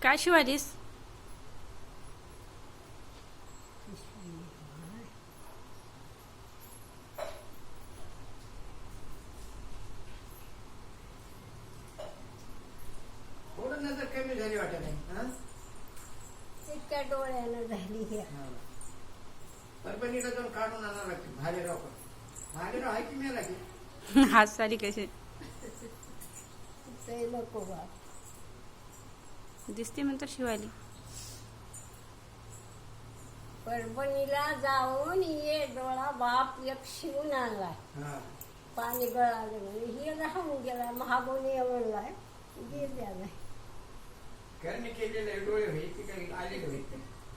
काय शिवालीस? थोडं नजर कमी झाली वाटत नाही हा? इतक्या डोळ्यानं झाली हे. परभणीला जाऊन काढून आणणार लागते भालेराव भालेराव आहे की मेला की हात सारी कशी ते नको बा. दिसते म्हणतात शिवाली. परभणीला जाऊन ये डोळा बाप एक शिवून आणलाय. हा पाणी गळालं म्हणून हे राहून गेला महागून म्हणलाय गेल्या नाही. करणे केलेले डोळे व्हायचे काही आलेले व्हायचे